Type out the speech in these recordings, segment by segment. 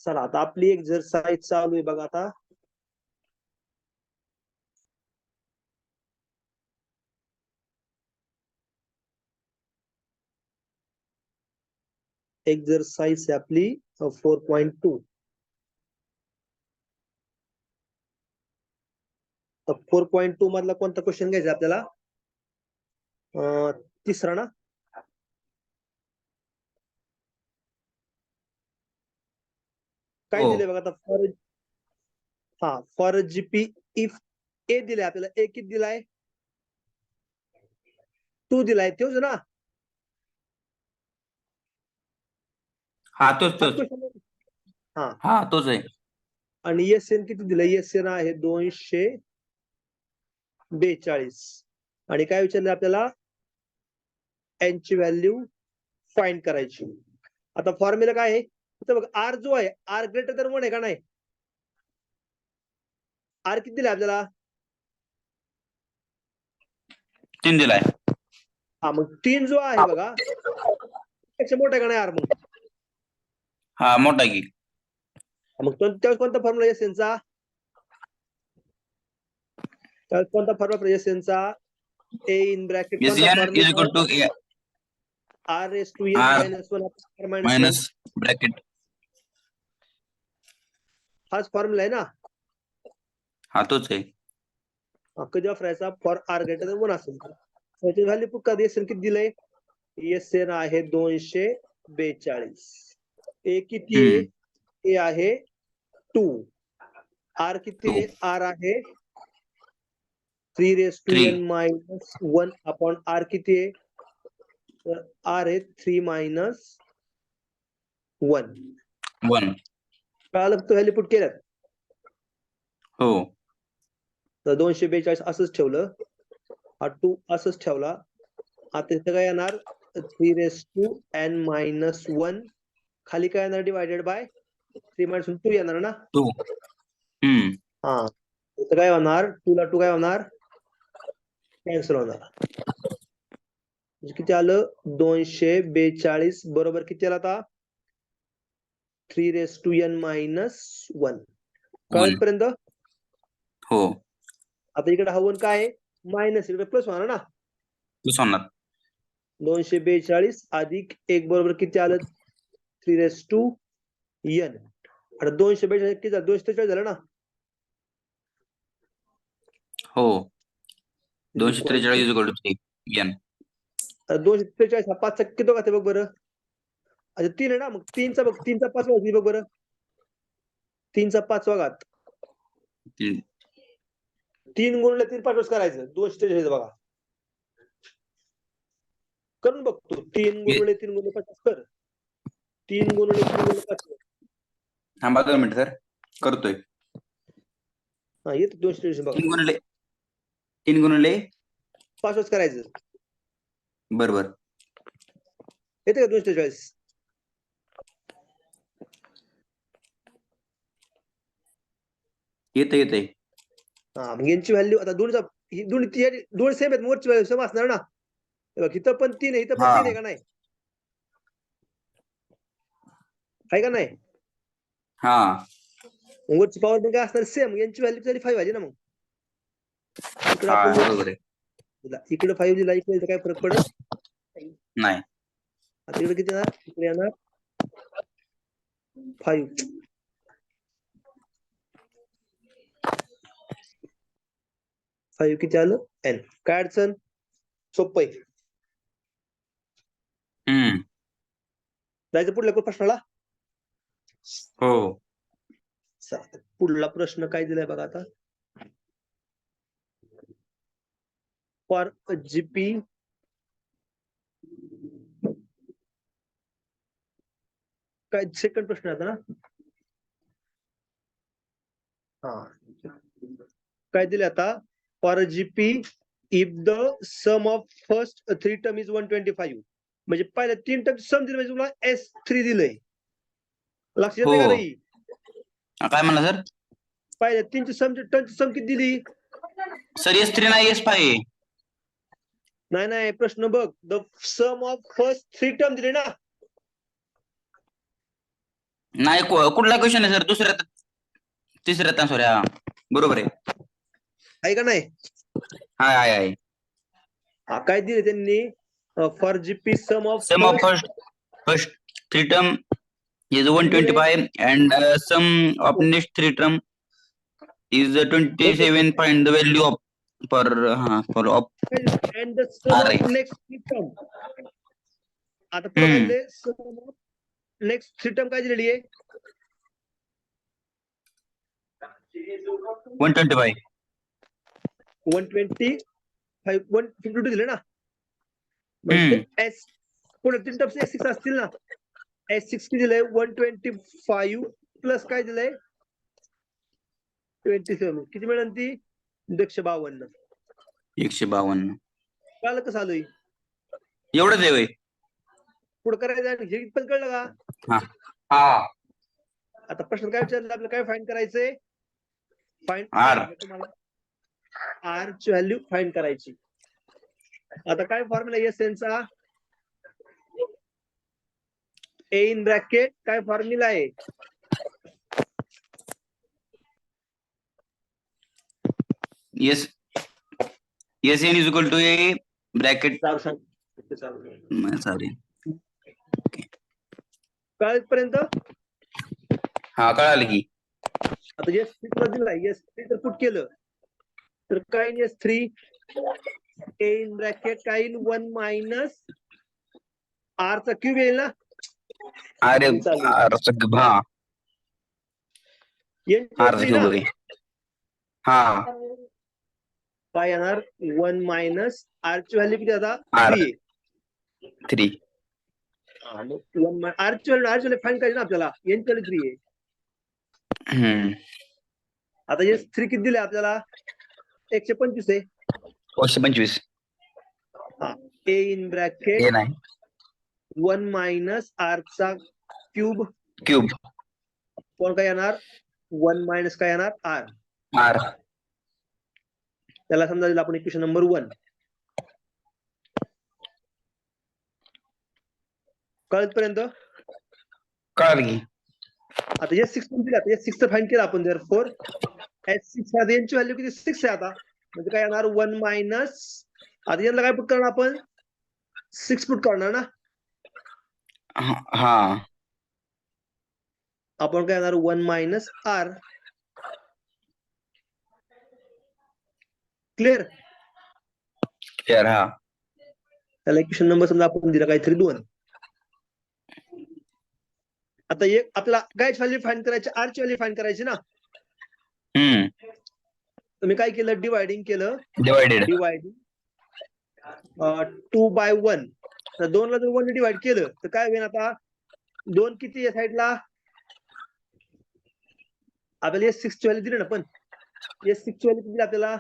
चला आता आपली एक्सरसाइज चालू आहे बघा आता. एक्सरसाइज आहे आपली 4.2. 4.2 मधला कोणता क्वेश्चन घ्यायचा आपल्याला? तिसरा ना? काय दिले बघा आता? फॉर जीपी इफ ए दिलाय आपल्याला. ए किती दिलाय? 2 दिलाय. तोच ना? हा तोच. हा तोच आहे. आणि एस एन किती दिलाय? एस एन आहे 242. आणि काय विचारलं आपल्याला? एन ची व्हॅल्यू फाइंड करायची. आता फॉर्म्युला काय आहे? बघ, आर जो आहे आर ग्रेटर दॅन 1 आहे का नाही? आर किती दिलाय आपल्याला? 3 दिलाय. हा मग 3 जो आहे बघा त्यापेक्षा मोठा आहे का नाही आर? मग हा मोठा की. मग त्यावेळेस कोणता फॉर्म्युला एस एनचा? त्यावेळेस कोणता फॉर्म्युला एस एनचा? ए इन ब्रॅकेट कोणता formula? R S to N minus 1 minus bracket. हाच फॉर्म्युला आहे ना? हा तोच आहे. कधी वापरायचा? फॉर आर ग्रेटर दॅन 1 असेल त्याची व्हॅल्यू पुढे कधी एस एन किती दिलंय? एस एन आहे 242. ए किती आहे? ए आहे 2. आर किती आहे? आर आहे 3 raise to N minus 1 upon r किती आहे? तर आर आहे 3 मायनस 1. कळालं? तो व्हॅल्यू पुट केल्यात. हो. तर 242 असंच ठेवलं. हा 2 असंच ठेवला. आता इथं काय येणार? 3 रेस टू एन मायनस 1. खाली काय येणार? डिवायडेड बाय 3 मायनस 2 येणार ना? 2. हा इथं काय होणार? 2 ला 2 काय होणार? कॅन्सल होणार. म्हणजे किती आलं? 242 बरोबर किती आला आता? 3 रेस टू एन मायनस 1. कळपर्यंत? हो. आता इकडे हा 1 काय आहे? मायनस. इकडे प्लस होणार ना? प्लस होणार. 242 अधिक 1 बरोबर किती आलं? 3 रेस टू एन. आता 242 किती झालं? 243 झालं ना? हो. 243 इक्वल टू 3 एन. 243 हा 5 किती होते बघ बरं. अच्छा 3 आहे ना? मग 3चा बघ, 3चा 5 होती बघ बरं. 3चा 5वा घात. 3 गुणिले 3 5 करायचं. 243 बघा. करून बघतो. 3 गुणिले 3 गुणिले 50 कर. 3 गुणिले 3 गुणिले 50. थांबा 2 मिनिट सर, करतोय. हा येतो 243 बघा. 3 गुणिले 5 करायचं. बरोबर. येते का 243? येते. हा मग यांची व्हॅल्यू आता दोन सेम आहेत. मोठची व्हॅल्यू सेम असणार ना? इथं पण 3 आहे, इथं पण 3 आहे का नाही? आहे का नाही? हा. वरची पॉवर पण काय असणार? सेम. यांची व्हॅल्यू तरी 5 आली ना? मग इकडे आपण इकडे 5 दिला, इकडे काय फरक पडत नाही. आता इकडे किती येणार? इकडे येणार 5. 5 किती आलं? एन. काय अडचण? सोपं आहे. जायचं पुढल्या प्रश्नाला? हो. पुढला प्रश्न काय दिलाय बघा आता. फॉर जीपी काय सेकंड प्रश्न आता ना? हा काय दिले आता? For GP if the sum of first 3 term is 125. म्हणजे पहिल्या 3 टर्म सम दिले, म्हणजे तुम्हाला S3 दिलंय. लक्षात येते का नाही? काय म्हणला सर? पहिल्या 3ची टर्मची सम किती दिली? सर S3 नाही, S5 आहे. नाही प्रश्न बघ. The sum of first 3 term दिले ना? नाही कुठला क्वेश्चन आहे सर? दुसऱ्यात तिसऱ्यात सॉरी, हा बरोबर आहे. आहे का नाही? हाय हाय आहे. काय दिले त्यांनी? For GP sum of sum of first three term is 125 and sum of next three term is 27. Find the value of for of and the sum R. Of next three term. आता पुढे काय दिले? Sum of next three term काय दिलेली आहे? 125. 125 152 दिले ना. म्हणजे एस पुढे तीन टर्म्स S6 असतील ना. S6 किती दिलंय? 125 प्लस काय दिलंय? 27. किती मिळेल ती? 152. 152. कळलं कसं आलोय? एवढंच आहे होय? पुढे करायचं हे पण कळलं का? हा. आता प्रश्न काय विचारला? आपल्याला काय फाइंड करायचंय? Find R. तुम्हाला R ची व्हॅल्यू फाइंड करायची. आता काय फॉर्म्युला एस चा? ए इन ब्रॅकेट काय फॉर्म्युला आहे? Yes. Yes n is equal to a bracket. Sorry. कळपर्यंत हा कळालं की. आता S3 दिला, S3 जर पुट केलं तर काय येईल? S3 ए इन ब्रॅकेट काय येईल? 1 मायनस R चा क्यूब येईल ना. अरे हा R चा क्यूब आहे. हा काय येणार? 1 मायनस R ची व्हॅल्यू किती आता? R. 3. 3. R ची व्हॅल्यू फाइंड करायची ना आपल्याला. N ची व्हॅल्यू 3 आहे. आता S3 किती दिले आपल्याला? 125 आहे. 125. हा. ए इन ब्रॅकेट हे नाही 1 मायनस R चा क्यूब कोण काय येणार? 1 मायनस काय येणार? R. त्याला समजा दिला आपण इक्वेशन नंबर 1. कळतपर्यंत कळालं की. आता S6 दिला. S6 फाइंड केला आपण. देअरफॉर S6 मध्ये यांची व्हॅल्यू किती? 6 आहे आता. म्हणजे काय येणार? 1 मायनस. आता यांना काय पुट करणार आपण? 6 पुट करणार ना. हा आपण काय येणार? 1 मायनस R. क्लिअर? हा. त्याला इक्वेशन नंबर समजा आपण दिला काहीतरी 2. आता एक आपला काय व्हॅल्यू फाइंड करायची? R ची व्हॅल्यू फाइंड करायची ना. तुम्ही काय केलं? डिवायडिंग केलं. Dividing 2 by 1. तर 2 ला जर 1 डिवाइड केलं तर काय होईल? आता 2 किती या साईडला? आपल्याला S6 ची व्हॅल्यू दिली ना. पण S6 ची व्हॅल्यू दिली आपल्याला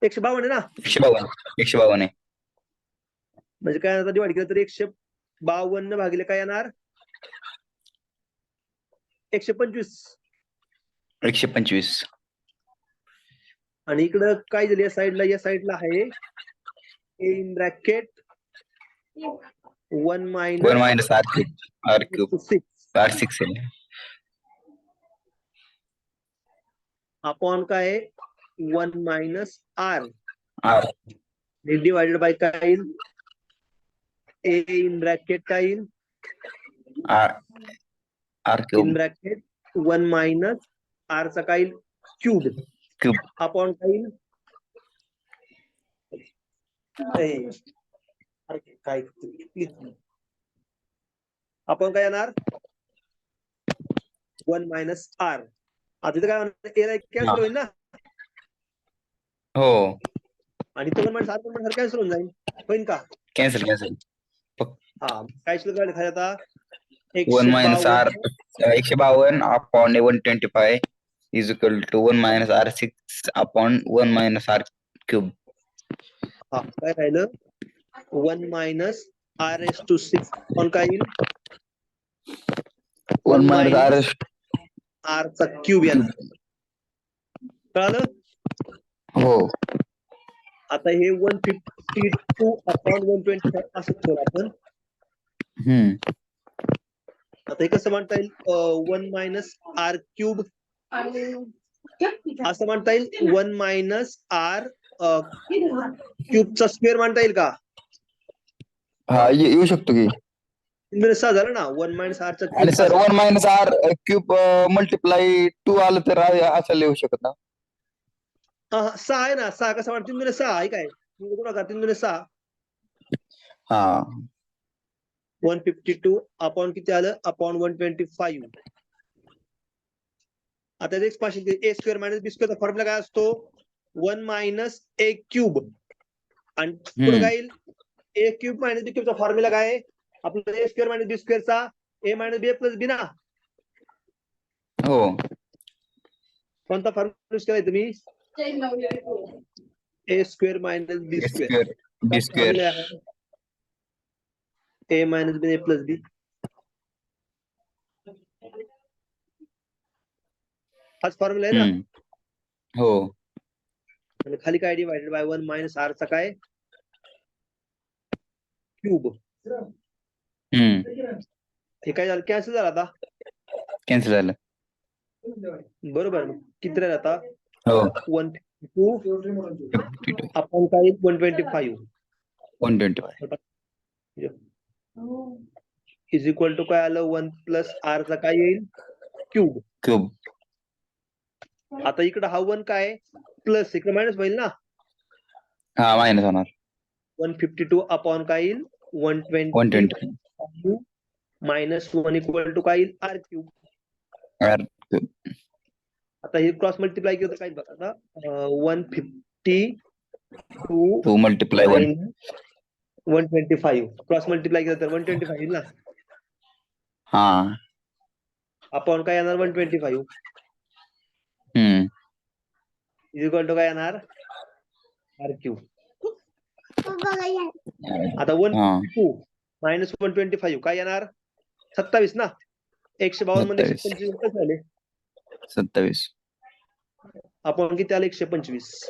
152 आहे ना. 152 आहे. म्हणजे काय आता डिवाइड केलं तर 152 भागिले काय येणार? 125. 125. आणि इकडं काय दिलं? या साईडला आहे a in bracket 1 minus R cube. 6 R6 आहे. अपॉन काय? 1 minus R R. Divided by काय? ए इन ब्रॅकेट काय येईल? R in cube. Bracket 1 minus R चा काय? क्यूब अपॉन काय? काय आपण काय येणार? 1 मायनस R. आता इथं काय होणार? कॅन्सल होईल ना. हो. आणि तो 1 मायनस R कॅन्सल होऊन जाईल. होईल का? कॅन्सल. हा. काय शिल्लक खाली आता? 1 minus R 152 upon 125 is equal to 1 minus R6 upon 1 minus R cube. हा. काय राहिलं? 1 मायनस R⁶ अपॉन काय येईल? 1 minus R चा क्यूब येणार. कळालं? हो. आता हे 152 अपॉन 125 असं ठेवलं आपण. आता हे कसं म्हणता येईल 1 मायनस आर क्यूब असं म्हणता येईल 1 मायनस आर क्यूबचा स्क्वेअर म्हणता येईल का? हा येऊ शकतो की. 6 झालं ना 1 मायनस आरचा आणि cube sir 1 minus r cube multiply 2 आलं तर असायला येऊ शकत ना. 6 आहे ना 6 कसं वाटतं 3 6 आहे काय 3 6 हा 152 अपॉन किती आलं अपॉन 125. आता एक पाचशे ए स्क्वेअर मायनस बी स्क्वेअरचा फॉर्म्युला काय असतो 1 मायनस ए क्यूब आणि पुढे काय येईल ए क्यूब मायनस बी क्यूबचा फॉर्म्युला काय आहे आपला ए स्क्वेअर मायनस बी स्क्वेअरचा ए मायनस बी प्लस बी ना. हो कोणता फॉर्म्युला यूज केलाय तुम्ही ए स्क्वेअर मायनस बी स्क्वेअर बी स्क्वेअर ए मायनस बी ए प्लस बी हाच फॉर्म्युला आहे ना. हो आणि खाली काय डिवायडेड बाय 1 मायनस आर चा काय क्यूब. हे काय झालं कॅन्सल झालं आता कॅन्सल झालं. बरोबर किती राहिलं आता हो 152 आपण काय 125 इज इक्वल टू काय आलं 1 प्लस आर चा काय येईल क्यूब. आता इकडे हा 1 काय प्लस इकडे मायनस होईल ना. हा मायनस होणार 152 अपॉन काय येईल 120 मायनस 1 इक्वल टू काय येईल आर क्यूब. आर आता हे क्रॉस मल्टिप्लाय केलं तर काय बघा आता 152 2 मल्टिप्लाय 1 125 क्रॉस मल्टिप्लाय केलं तर 125 येईल ना. हा अपॉन काय येणार 125 इज इक्वल टू काय येणार आर क्यूब. आता 152 मायनस 125 काय येणार 27 ना. 152 मध्ये 125 झाले 27 आपण किती आलं 125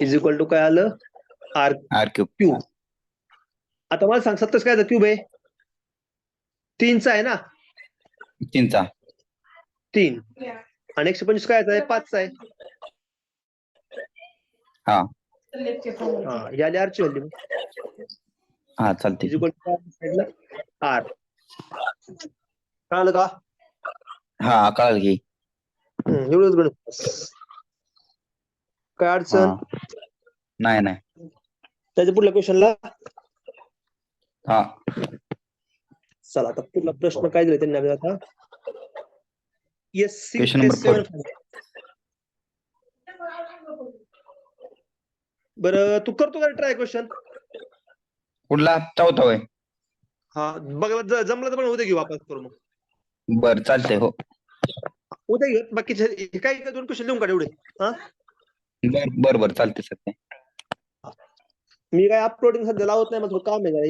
इज इक्वल टू काय आलं आर क्यूब. आता मला सांग 27 काय क्यूब आहे 3चा आहे ना 3चा 3 आणि 125 काय आहे 5चा आहे. हा याला आरची व्हॅल्यू हा चालते इज इक्वल टू आर कळालं का. हा कळाल की एवढंच गणित काय अडचण नाही त्याच्या पुढल्या क्वेश्चनला. हा चला आता पुढला प्रश्न काय दिला त्यांनी आपल्याला आता क्वेश्चन नंबर 4 बरं तू करतो का ट्राय क्वेश्चन कुठला चौथा होय. हा बघ जमलं तर पण उद्या घेऊ वापस करू मग. बर चालतंय हो उद्या घेऊ बाकीचे काय 2 क्वेश्चन लिहून काढ एवढे. हा बर चालतंय सर. मी काय अपलोडिंग सध्या लावत नाही मग थोडं काम आहे जरा.